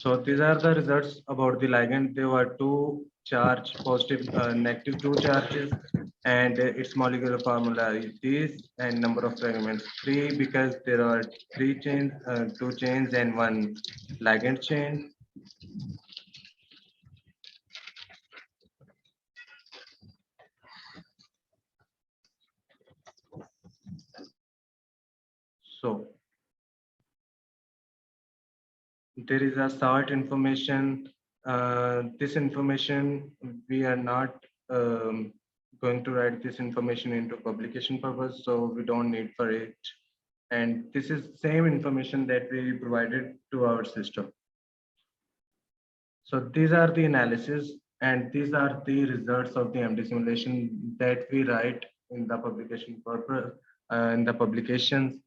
So these are the results about the ligand. There were two charge, positive, negative two charges, and its molecular formula is this, and number of fragments three because there are three chains, two chains, and one ligand chain. So there is a short information. This information we are not going to write this information into publication purpose, so we don't need for it. And this is same information that we provided to our system. So these are the analysis and these are the results of the MD simulation that we write in the publication purpose, in the publications.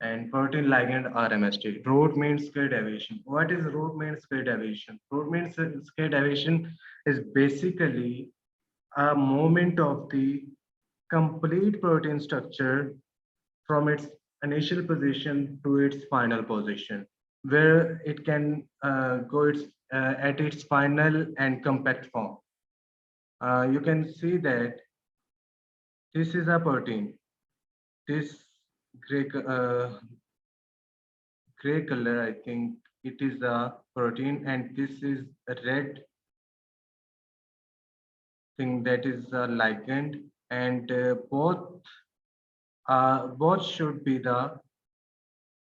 And protein ligand RMST. Root mean square deviation. What is root mean square deviation? Root mean square deviation is basically a movement of the complete protein structure from its initial position to its final position, where it can go at its final and compact form. You can see that this is a protein. This gray, gray color, I think it is a protein, and this is a red thing that is a ligand, and both should be the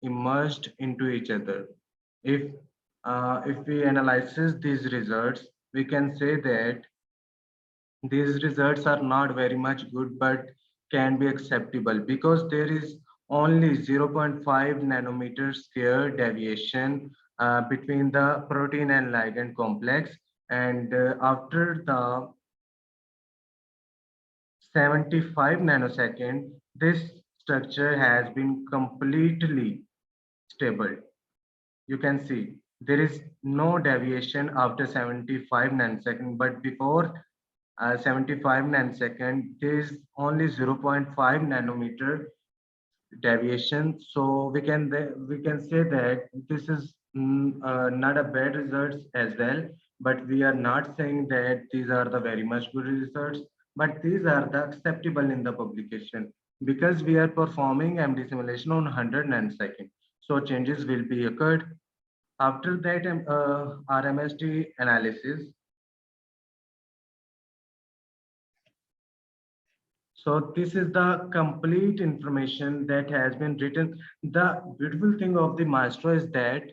immersed into each other. If we analyze these results, we can say that these results are not very much good, but can be acceptable because there is only 0.5 nanometer square deviation between the protein and ligand complex. And after the 75 nanosecond, this structure has been completely stable. You can see there is no deviation after 75 nanosecond, but before 75 nanosecond, there is only 0.5 nanometer deviation. So we can say that this is not a bad results as well, but we are not saying that these are the very much good results, but these are the acceptable in the publication because we are performing MD simulation on 100 nanosecond. So changes will be occurred. After that, RMSD analysis. So this is the complete information that has been written. The beautiful thing of the Maestro is that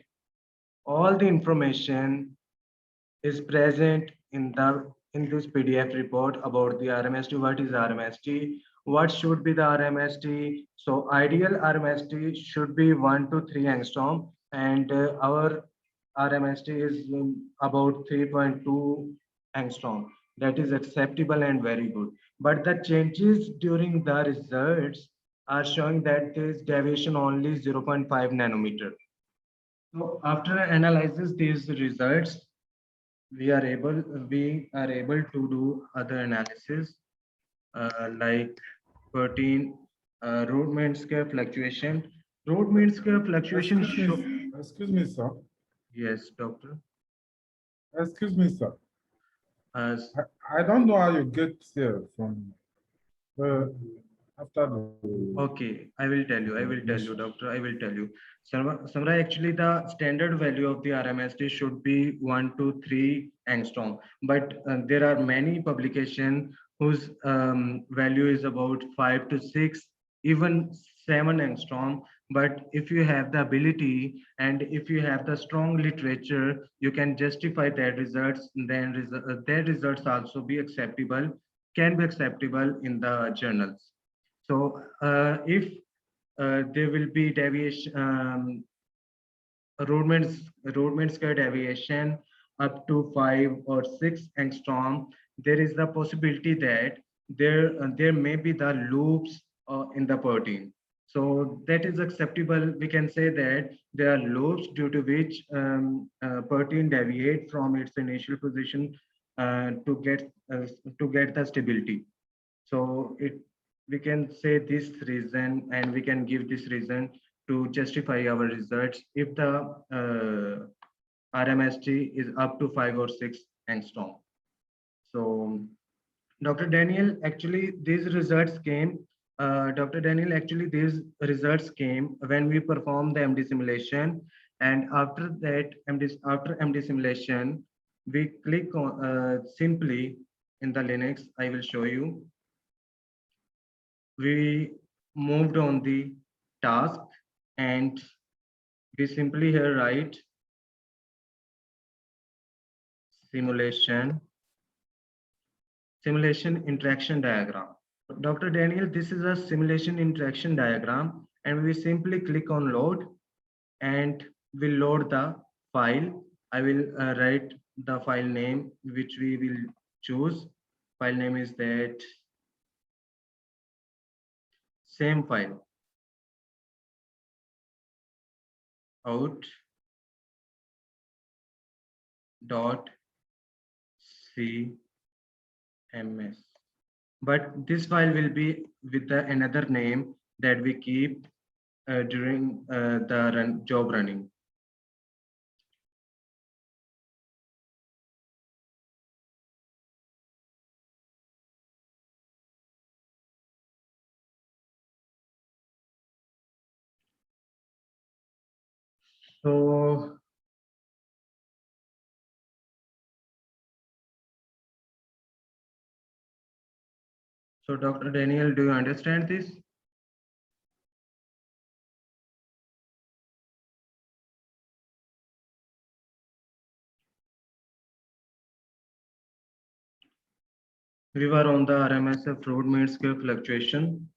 all the information is present in this PDF report about the RMST. What is RMST? What should be the RMST? So ideal RMST should be 1 to 3 angstrom, and our RMST is about 3.2 angstrom. That is acceptable and very good. But the changes during the results are showing that there is deviation only 0.5 nanometer. So after analyzes these results, we are able to do other analysis like protein root mean square fluctuation. Root mean square fluctuation show. Excuse me, sir. Yes, doctor. Excuse me, sir. As I don't know how you get here from uh, after the. Okay, I will tell you. I will tell you, doctor. I will tell you. Samra, actually, the standard value of the RMSD should be 1 to 3 angstrom, but there are many publications whose value is about 5 to 6, even 7 angstrom. But if you have the ability and if you have the strong literature, you can justify that results. Then their results also be acceptable, can be acceptable in the journals. So if there will be deviation, roadman square deviation up to 5 or 6 angstrom, there is the possibility that there may be the loops in the protein. So that is acceptable. We can say that there are loops due to which protein deviate from its initial position to get the stability. So we can say this reason and we can give this reason to justify our results if the RMST is up to 5 or 6 angstrom. So Dr. Daniel, actually these results came, Dr. Daniel, actually these results came when we performed the MD simulation, and after that, after MD simulation, we click on simply in the Linux, I will show you. We moved on the task and we simply here write simulation interaction diagram. Dr. Daniel, this is a simulation interaction diagram, and we simply click on load and we load the file. I will write the file name which we will choose. File name is that same file out dot cms. But this file will be with the another name that we keep during the job running. So Dr. Daniel, do you understand this? We were on the RMSF root mean square fluctuation.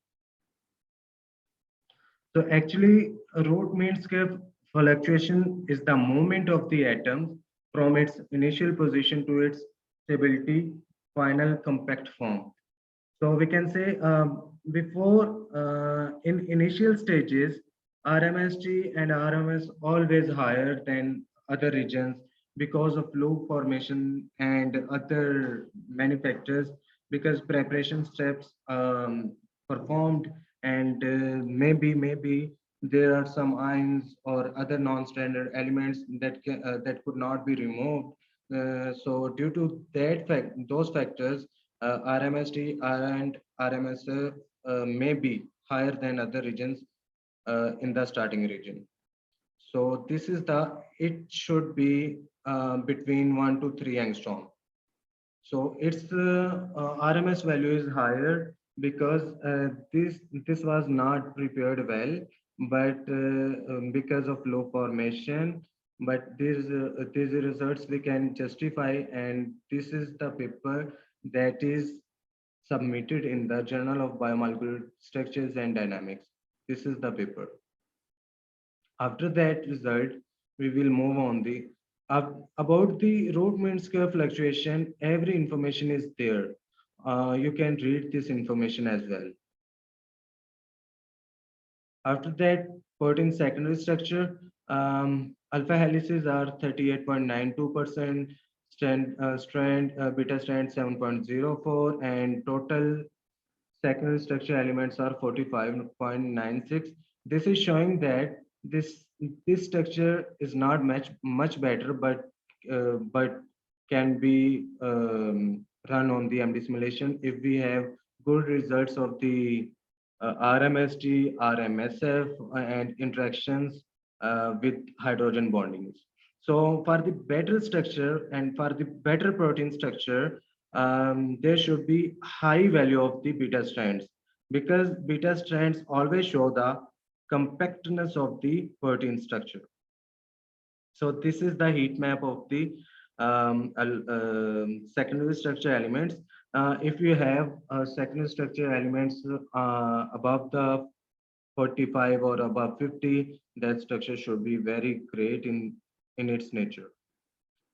So actually, root mean square fluctuation is the movement of the atom from its initial position to its stability final compact form. So we can say before in initial stages, RMST and RMS always higher than other regions because of loop formation and other many factors, because preparation steps performed, and maybe there are some ions or other non-standard elements that could not be removed. So due to those factors, RMST and RMS may be higher than other regions in the starting region. So this is it should be between 1 to 3 angstrom. So its RMS value is higher because this was not prepared well, but because of low formation. But these results we can justify, and this is the paper that is submitted in the Journal of Biomolecular Structures and Dynamics. This is the paper. After that result, we will move on the about the root mean square fluctuation. Every information is there. You can read this information as well. After that, protein secondary structure, alpha helices are 38.92%, beta strand 7.04, and total secondary structure elements are 45.96. This is showing that this structure is not much better, but can be run on the MD simulation if we have good results of the RMST, RMSF, and interactions with hydrogen bondings. So for the better structure and for the better protein structure, there should be high value of the beta strands, because beta strands always show the compactness of the protein structure. So this is the heat map of the secondary structure elements. If you have secondary structure elements above the 45 or above 50, that structure should be very great in its nature.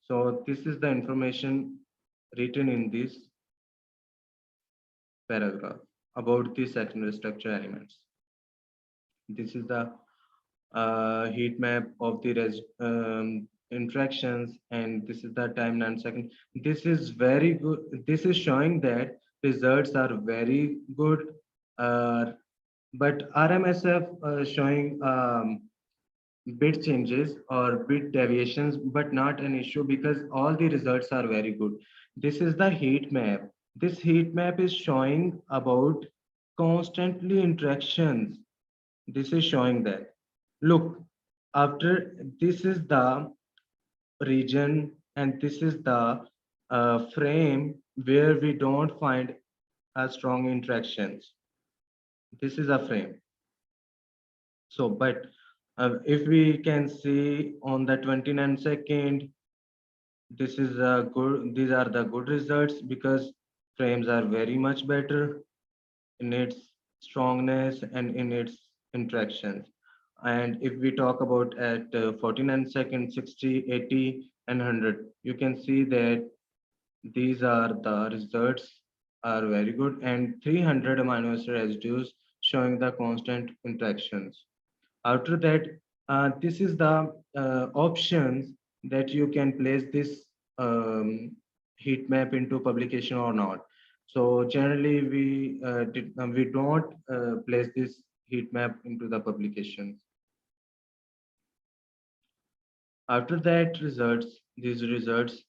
So this is the information written in this paragraph about the secondary structure elements. This is the heat map of the interactions, and this is the time nanosecond. This is very good. This is showing that results are very good, but RMSF showing bit changes or bit deviations, but not an issue because all the results are very good. This is the heat map. This heat map is showing about constantly interactions. This is showing that. Look, after this is the region and this is the frame where we don't find a strong interactions. This is a frame. So, but if we can see on the 29 second, this is a good, these are the good results because frames are very much better in its strongness and in its interactions. And if we talk about at 49 seconds, 60, 80, and 100, you can see that these are the results are very good and 300 amino acid residues showing the constant interactions. After that, this is the options that you can place this heat map into publication or not. So generally, we don't place this heat map into the publications. After that, these results.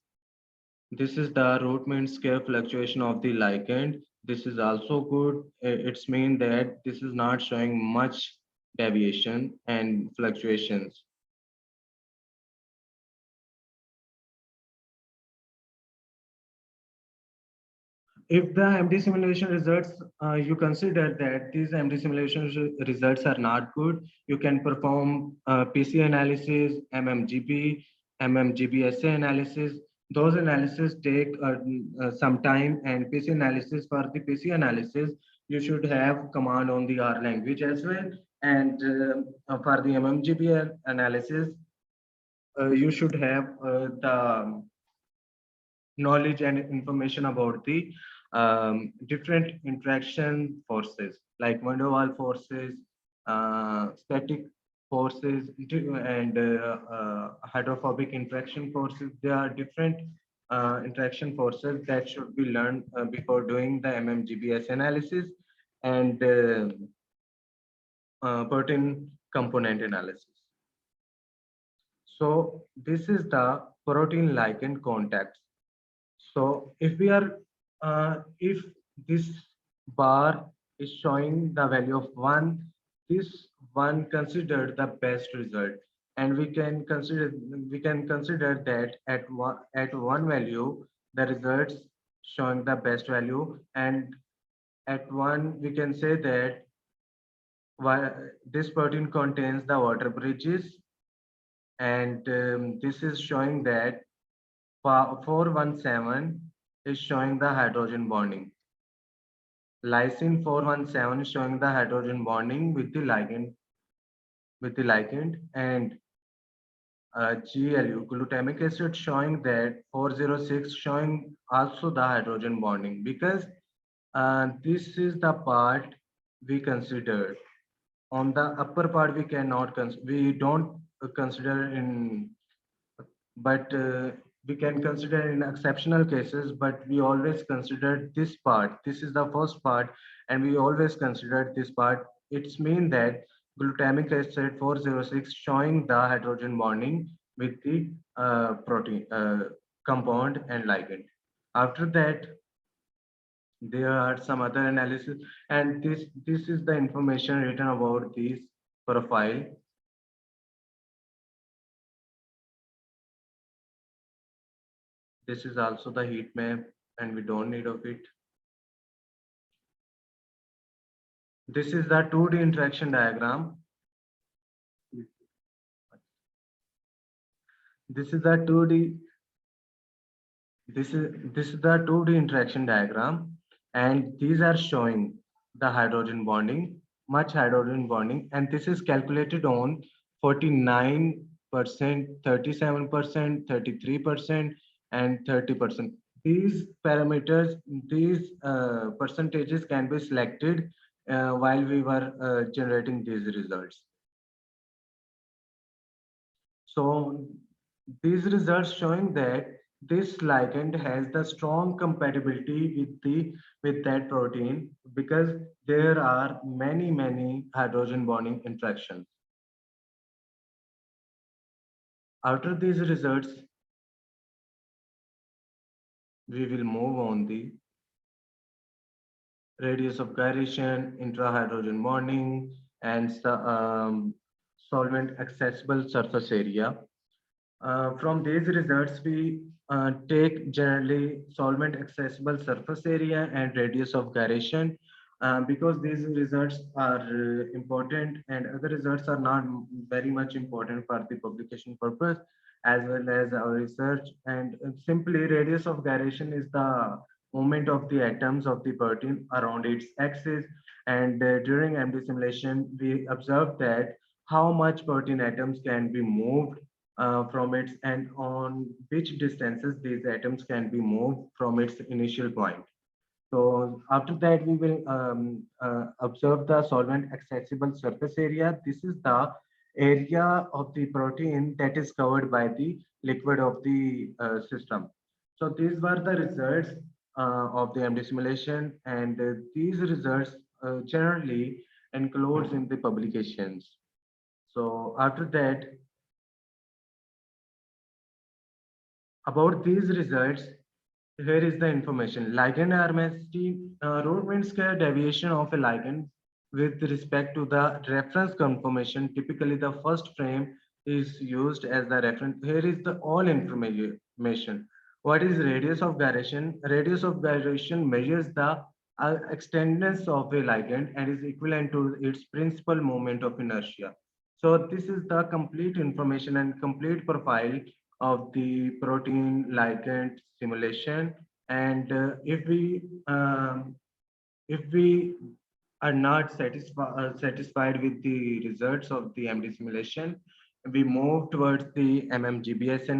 This is the root mean square fluctuation of the ligand. This is also good. It's mean that this is not showing much deviation and fluctuations. If the MD simulation results, you consider that these MD simulation results are not good, you can perform PC analysis, MMGB, MMGBSA analysis. Those analysis take some time, and PC analysis, for the PC analysis, you should have command on the R language as well. And for the MMGB analysis, you should have the knowledge and information about the different interaction forces like van der Waals forces, static forces, and hydrophobic interaction forces. There are different interaction forces that should be learned before doing the MMGBS analysis and protein component analysis. So this is the protein ligand contact. So if this bar is showing the value of 1, this one considered the best result. And we can consider that at one value, the results showing the best value. And at one, we can say that this protein contains the water bridges. And this is showing that 417 is showing the hydrogen bonding. Lysine 417 is showing the hydrogen bonding with the ligand, and GLU glutamic acid showing that 406 showing also the hydrogen bonding because this is the part we considered. On the upper part we cannot we don't consider in, but we can consider in exceptional cases, but we always consider this part. This is the first part, and we always consider this part. It's mean that glutamic acid 406 showing the hydrogen bonding with the protein compound and ligand. After that, there are some other analysis, and this is the information written about this profile. This is also the heat map, and we don't need of it. This is the 2D interaction diagram. This is the 2D. This is the 2D interaction diagram, and these are showing the hydrogen bonding, much hydrogen bonding, and this is calculated on 49%, 37%, 33%, and 30%. These parameters, these percentages can be selected while we were generating these results. So these results showing that this ligand has the strong compatibility with that protein because there are many hydrogen bonding interactions. After these results, we will move on the radius of gyration, intrahydrogen bonding, and solvent accessible surface area. From these results, we take generally solvent accessible surface area and radius of gyration, because these results are important and other results are not very much important for the publication purpose as well as our research. And simply radius of gyration is the movement of the atoms of the protein around its axis. And during MD simulation, we observed that how much protein atoms can be moved from its, and on which distances these atoms can be moved from its initial point. So after that, we will observe the solvent accessible surface area. This is the area of the protein that is covered by the liquid of the system. So these were the results of the MD simulation, and these results generally includes in the publications. So after that, about these results, here is the information. Ligand RMSD, root mean square deviation of a ligand with respect to the reference conformation. Typically, the first frame is used as the reference. Here is the all information. What is radius of gyration? Radius of gyration measures the extendedness of a ligand and is equivalent to its principal moment of inertia. So this is the complete information and complete profile of the protein ligand simulation. And if we are not satisfied with the results of the MD simulation, we move towards the MMGBS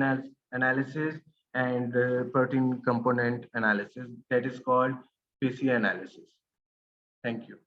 analysis and protein component analysis, that is called PC analysis. Thank you.